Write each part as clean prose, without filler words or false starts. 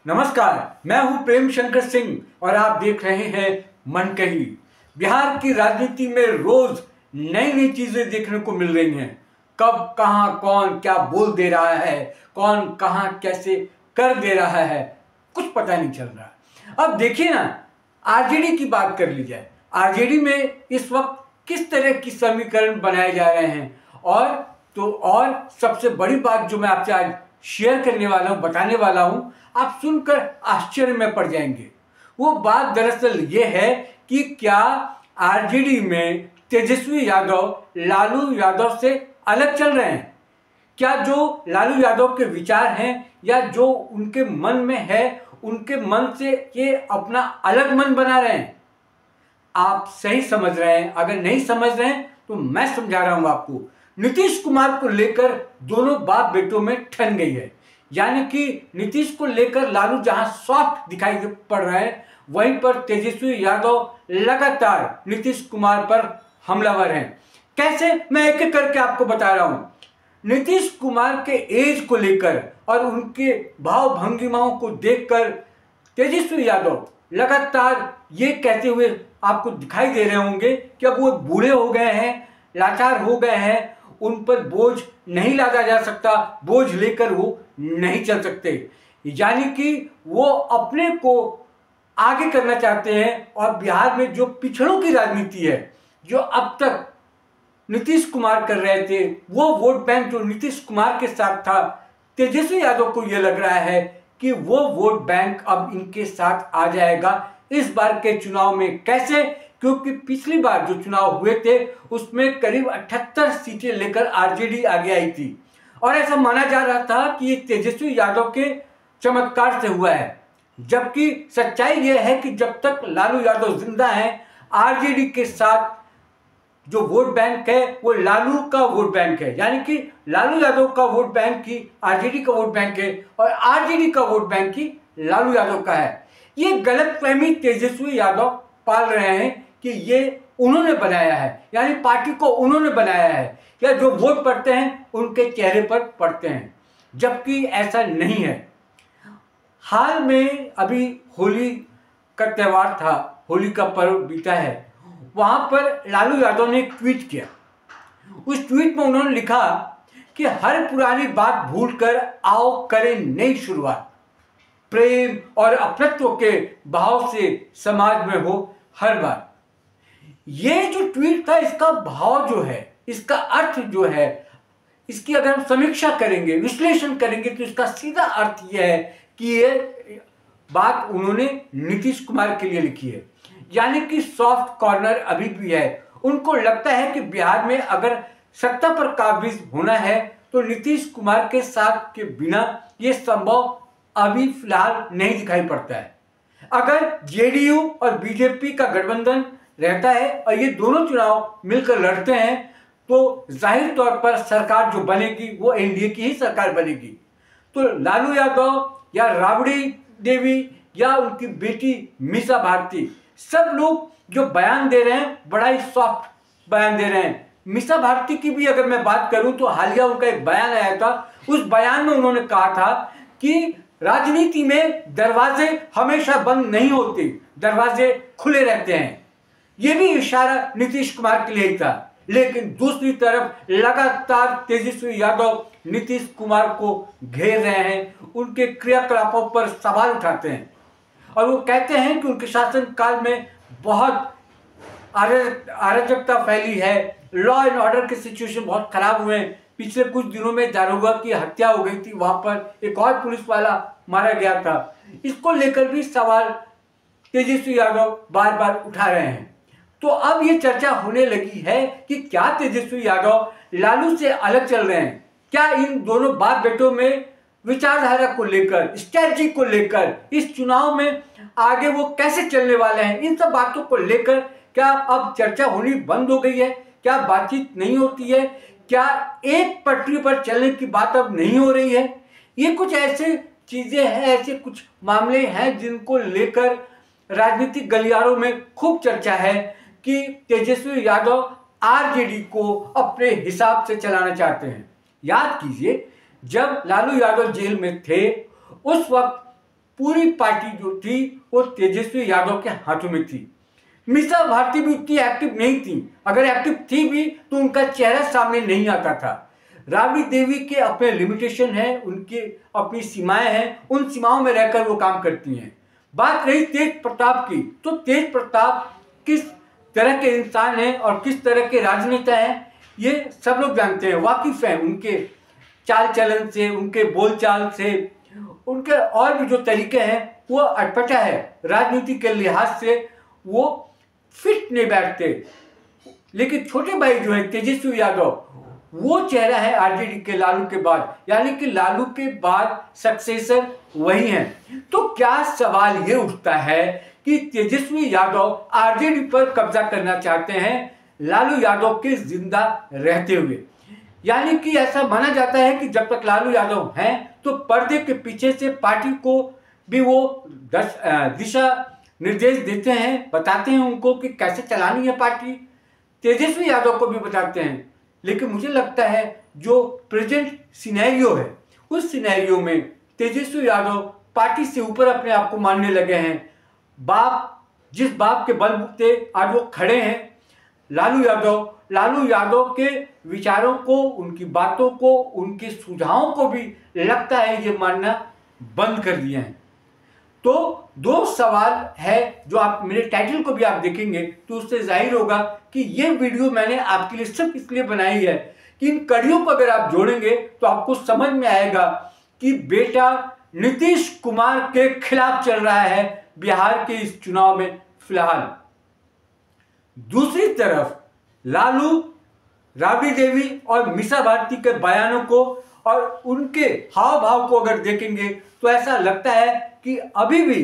नमस्कार, मैं हूं प्रेम शंकर सिंह और आप देख रहे हैं मन कही। बिहार की राजनीति में रोज नई नई चीजें देखने को मिल रही हैं। कब कहां कौन क्या बोल दे रहा है, कौन कहां कैसे कर दे रहा है, कुछ पता नहीं चल रहा। अब देखिए ना, आरजेडी की बात कर ली जाए। आरजेडी में इस वक्त किस तरह की समीकरण बनाए जा रहे हैं और सबसे बड़ी बात जो मैं आपसे आज शेयर करने वाला हूं, बताने वाला हूं, आप सुनकर आश्चर्य में पड़ जाएंगे। वो बात दरअसल ये है कि क्या आरजेडी में तेजस्वी यादव लालू यादव से अलग चल रहे हैं? क्या जो लालू यादव के विचार हैं या जो उनके मन में है, उनके मन से ये अपना अलग मन बना रहे हैं? आप सही समझ रहे हैं। अगर नहीं समझ रहे हैं तो मैं समझा रहा हूं आपको। नीतीश कुमार को लेकर दोनों बाप बेटों में ठन गई है। यानी कि नीतीश को लेकर लालू जहां सॉफ्ट दिखाई पड़ रहा है, वहीं पर तेजस्वी यादव लगातार नीतीश कुमार पर हमलावर हैं। कैसे, मैं एक एक करके आपको बता रहा हूं। नीतीश कुमार के एज को लेकर और उनके भाव भंगिमाओं को देखकर तेजस्वी यादव लगातार ये कहते हुए आपको दिखाई दे रहे होंगे कि अब वो बूढ़े हो गए हैं, लाचार हो गए हैं, उन पर बोझ नहीं लादा जा सकता, बोझ लेकर वो नहीं चल सकते। यानी कि वो अपने को आगे करना चाहते हैं और बिहार में जो पिछड़ों की राजनीति है, जो अब तक नीतीश कुमार कर रहे थे, वो वोट बैंक जो नीतीश कुमार के साथ था, तेजस्वी यादव को यह लग रहा है कि वो वोट बैंक अब इनके साथ आ जाएगा इस बार के चुनाव में। कैसे? क्योंकि पिछली बार जो चुनाव हुए थे उसमें करीब 78 सीटें लेकर आरजेडी आगे आई थी और ऐसा माना जा रहा था कि ये तेजस्वी यादव के चमत्कार से हुआ है। जबकि सच्चाई यह है कि जब तक लालू यादव जिंदा हैं, आरजेडी के साथ जो वोट बैंक है वो लालू का वोट बैंक है। यानी कि लालू यादव का वोट बैंक ही आरजेडी का वोट बैंक है और आरजेडी का वोट बैंक ही लालू यादव का है। ये गलतफहमी तेजस्वी यादव पाल रहे हैं कि ये उन्होंने बनाया है, यानी पार्टी को उन्होंने बनाया है, या जो वोट पड़ते हैं उनके चेहरे पर पड़ते हैं, जबकि ऐसा नहीं है। हाल में अभी होली का त्यौहार था, होली का पर्व बीता है। वहां पर लालू यादव ने एक ट्वीट किया। उस ट्वीट में उन्होंने लिखा कि हर पुरानी बात भूलकर आओ करें नई शुरुआत, प्रेम और अपनत्व के भाव से समाज में हो हर बार। ये जो ट्वीट था, इसका भाव जो है, इसका अर्थ जो है, इसकी अगर हम समीक्षा करेंगे, विश्लेषण करेंगे, तो इसका सीधा अर्थ यह है कि ये बात उन्होंने नीतीश कुमार के लिए लिखी है। यानी कि सॉफ्ट कॉर्नर अभी भी है। उनको लगता है कि बिहार में अगर सत्ता पर काबिज होना है तो नीतीश कुमार के साथ के बिना ये संभव अभी फिलहाल नहीं दिखाई पड़ता है। अगर जेडीयू और बीजेपी का गठबंधन रहता है और ये दोनों चुनाव मिलकर लड़ते हैं तो जाहिर तौर पर सरकार जो बनेगी वो एनडीए की ही सरकार बनेगी। तो लालू यादव या राबड़ी देवी या उनकी बेटी मीसा भारती, सब लोग जो बयान दे रहे हैं बड़ा ही सॉफ्ट बयान दे रहे हैं। मीसा भारती की भी अगर मैं बात करूं तो हालिया उनका एक बयान आया था। उस बयान में उन्होंने कहा था कि राजनीति में दरवाजे हमेशा बंद नहीं होते, दरवाजे खुले रहते हैं। यह भी इशारा नीतीश कुमार के लिए ही था। लेकिन दूसरी तरफ लगातार तेजस्वी यादव नीतीश कुमार को घेर रहे हैं, उनके क्रियाकलापों पर सवाल उठाते हैं और वो कहते हैं कि उनके शासनकाल में बहुत अराजकता फैली है, लॉ एंड ऑर्डर के सिचुएशन बहुत खराब हुए हैं। पिछले कुछ दिनों में दारोगा की हत्या हो गई थी, वहां पर एक और पुलिस वाला मारा गया था। इसको लेकर भी सवाल तेजस्वी यादव बार बार उठा रहे हैं। तो अब ये चर्चा होने लगी है कि क्या तेजस्वी यादव लालू से अलग चल रहे हैं? क्या इन दोनों बाप बेटों में विचारधारा को लेकर, स्ट्रैटेजी को लेकर, इस चुनाव में आगे वो कैसे चलने वाले हैं, इन सब बातों को लेकर क्या अब चर्चा होनी बंद हो गई है? क्या बातचीत नहीं होती है? क्या एक पटरी पर चलने की बात अब नहीं हो रही है? ये कुछ ऐसे चीजें हैं, ऐसे कुछ मामले हैं जिनको लेकर राजनीतिक गलियारों में खूब चर्चा है कि तेजस्वी यादव आरजेडी को अपने हिसाब से चलाना चाहते हैं। याद कीजिए, जब लालू यादव जेल में थे उस वक्त पूरी पार्टी जो थी वो तेजस्वी यादव के हाथों में थी। मीसा भारती भी उतनी एक्टिव नहीं थी, अगर एक्टिव थी भी तो उनका चेहरा सामने नहीं आता था। राबड़ी देवी के अपने लिमिटेशन है, उनकी अपनी सीमाएं हैं, उन सीमाओं में रहकर वो काम करती हैं। बात रही तेज प्रताप की, तो तेज प्रताप किस तरह के इंसान हैं और किस तरह के राजनेता हैं ये सब लोग जानते हैं, वाकिफ हैं उनके चाल चलन से, उनके बोलचाल से, उनके और भी जो तरीके हैं वो अटपटा है, राजनीति के लिहाज से वो फिट नहीं बैठते। लेकिन छोटे भाई जो है तेजस्वी यादव, वो चेहरा है आरजेडी के लालू के बाद, यानी कि लालू के बाद सक्सेसर वही हैं। तो क्या सवाल ये उठता है कि तेजस्वी यादव आरजेडी पर कब्जा करना चाहते हैं लालू यादव के जिंदा रहते हुए, यानी कि ऐसा माना जाता है कि जब तक लालू यादव हैं तो पर्दे के पीछे से पार्टी को भी वो दिशा निर्देश देते हैं, बताते हैं उनको कि कैसे चलानी है पार्टी, तेजस्वी यादव को भी बताते हैं। लेकिन मुझे लगता है जो प्रेजेंट सिनेरियो है उस सिनेरियो में तेजस्वी यादव पार्टी से ऊपर अपने आप को मानने लगे हैं। जिस बाप के बलबूते आज वो खड़े हैं, लालू यादव के विचारों को, उनकी बातों को, उनके सुझावों को भी लगता है ये मानना बंद कर दिए हैं। तो दो सवाल है जो आप मेरे टाइटल को भी आप देखेंगे तो उससे जाहिर होगा कि ये वीडियो मैंने आपके लिए सिर्फ इसलिए बनाई है कि इन कड़ियों को अगर आप जोड़ेंगे तो आपको समझ में आएगा कि बेटा नीतीश कुमार के खिलाफ चल रहा है बिहार के इस चुनाव में फिलहाल। दूसरी तरफ लालू, राबड़ी देवी और मीसा भारती के बयानों को और उनके हाव भाव को अगर देखेंगे तो ऐसा लगता है कि अभी भी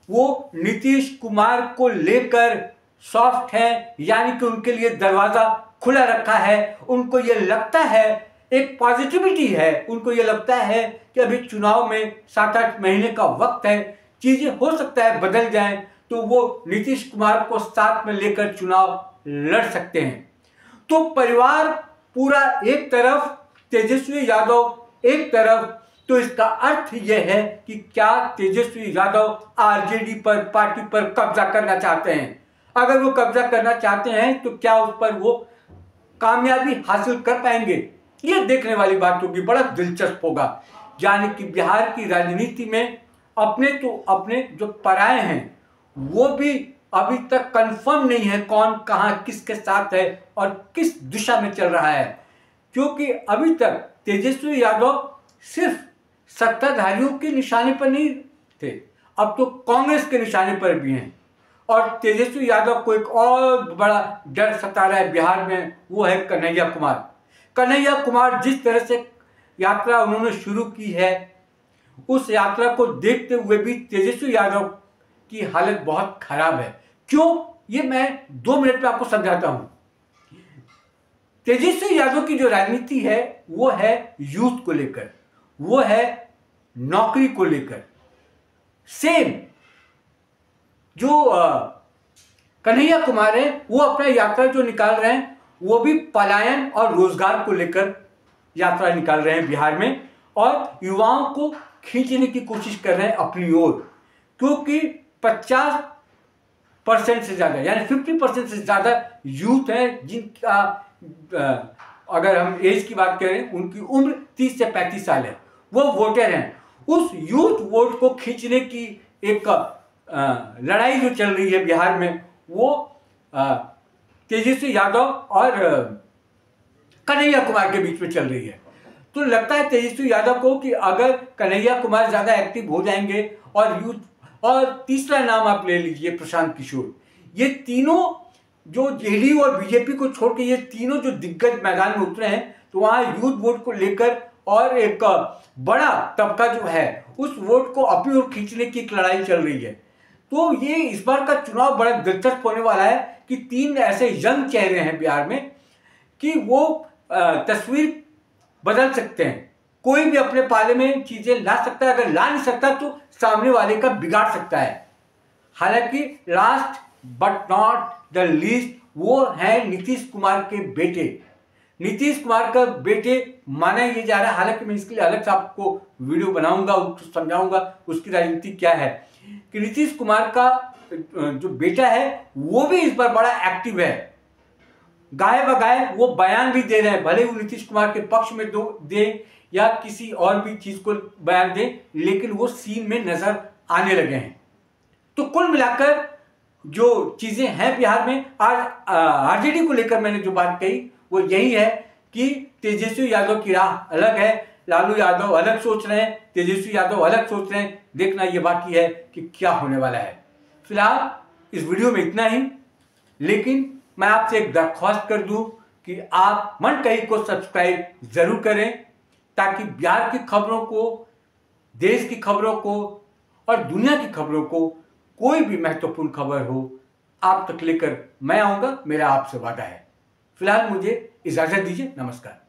वो नीतीश कुमार को लेकर सॉफ्ट है, यानी कि उनके लिए दरवाजा खुला रखा है। उनको ये लगता है, एक पॉजिटिविटी है, उनको ये लगता है कि अभी चुनाव में 7-8 महीने का वक्त है, चीजें हो सकता है बदल जाएं, तो वो नीतीश कुमार को साथ में लेकर चुनाव लड़ सकते हैं। तो परिवार पूरा एक तरफ, तेजस्वी यादव एक तरफ, तो इसका अर्थ यह है कि क्या तेजस्वी यादव आरजेडी पर, पार्टी पर कब्जा करना चाहते हैं। अगर वो कब्जा करना चाहते हैं तो क्या उस पर वो कामयाबी हासिल कर पाएंगे, ये देखने वाली बात होगी, बड़ा दिलचस्प होगा। यानी कि बिहार की राजनीति में अपने जो पराये हैं वो भी अभी तक कंफर्म नहीं है कौन कहां किसके साथ है और किस दिशा में चल रहा है, क्योंकि अभी तक तेजस्वी यादव सिर्फ सत्ताधारियों के निशाने पर नहीं थे, अब तो कांग्रेस के निशाने पर भी हैं। और तेजस्वी यादव को एक और बड़ा डर सता रहा है बिहार में, वो है कन्हैया कुमार। जिस तरह से यात्रा उन्होंने शुरू की है, उस यात्रा को देखते हुए भी तेजस्वी यादव की हालत बहुत खराब है। क्यों, ये मैं 2 मिनट में आपको समझाता हूं। तेजस्वी यादव की जो राजनीति है वो है यूथ को लेकर, वो है नौकरी को लेकर। सेम जो कन्हैया कुमार है वो अपना यात्रा जो निकाल रहे हैं वो भी पलायन और रोजगार को लेकर यात्रा निकाल रहे हैं बिहार में, और युवाओं को खींचने की कोशिश कर रहे हैं अपनी ओर, क्योंकि 50% से ज़्यादा यानी 50% से ज़्यादा यूथ हैं जिनका अगर हम एज की बात करें उनकी उम्र 30 से 35 साल है, वो वोटर हैं। उस यूथ वोट को खींचने की एक लड़ाई जो चल रही है बिहार में, वो तेजस्वी यादव और कन्हैया कुमार के बीच में चल रही है। तो लगता है तेजस्वी यादव को कि अगर कन्हैया कुमार ज़्यादा एक्टिव हो जाएंगे और यूथ, और तीसरा नाम आप ले लीजिए प्रशांत किशोर, ये तीनों जो जेडीयू और बीजेपी को छोड़ के ये तीनों जो दिग्गज मैदान में उतरे हैं, तो वहाँ यूथ वोट को लेकर और एक बड़ा तबका जो है उस वोट को अपनी ओर खींचने की एक लड़ाई चल रही है। तो ये इस बार का चुनाव बड़ा दिलचस्प होने वाला है कि 3 ऐसे यंग चेहरे हैं बिहार में कि वो तस्वीर बदल सकते हैं। कोई भी अपने पाले में चीजें ला सकता है, अगर ला नहीं सकता तो सामने वाले का बिगाड़ सकता है। हालांकि last but not the least वो है नीतीश कुमार के बेटे नीतीश कुमार का बेटे माना ये जा रहा है, हालांकि मैं इसके लिए अलग से आपको वीडियो बनाऊंगा, उसको समझाऊंगा उसकी राजनीति क्या है, कि नीतीश कुमार का जो बेटा है वो भी इस बार बड़ा एक्टिव है। गाय बगाए वो बयान भी दे रहे हैं, भले वो नीतीश कुमार के पक्ष में दे या किसी और भी चीज को बयान दे, लेकिन वो सीन में नजर आने लगे हैं। तो कुल मिलाकर जो चीजें हैं बिहार में, आज आरजेडी को लेकर मैंने जो बात कही वो यही है कि तेजस्वी यादव की राह अलग है, लालू यादव अलग सोच रहे हैं, तेजस्वी यादव अलग सोच रहे हैं। देखना ये बाकी है कि क्या होने वाला है। फिलहाल इस वीडियो में इतना ही, लेकिन मैं आपसे एक दरख्वास्त कर दूं कि आप मन कहीं को सब्सक्राइब जरूर करें, ताकि बिहार की खबरों को, देश की खबरों को और दुनिया की खबरों को, कोई भी महत्वपूर्ण खबर हो आप तक लेकर मैं आऊंगा, मेरा आपसे वादा है। फिलहाल मुझे इजाजत दीजिए, नमस्कार।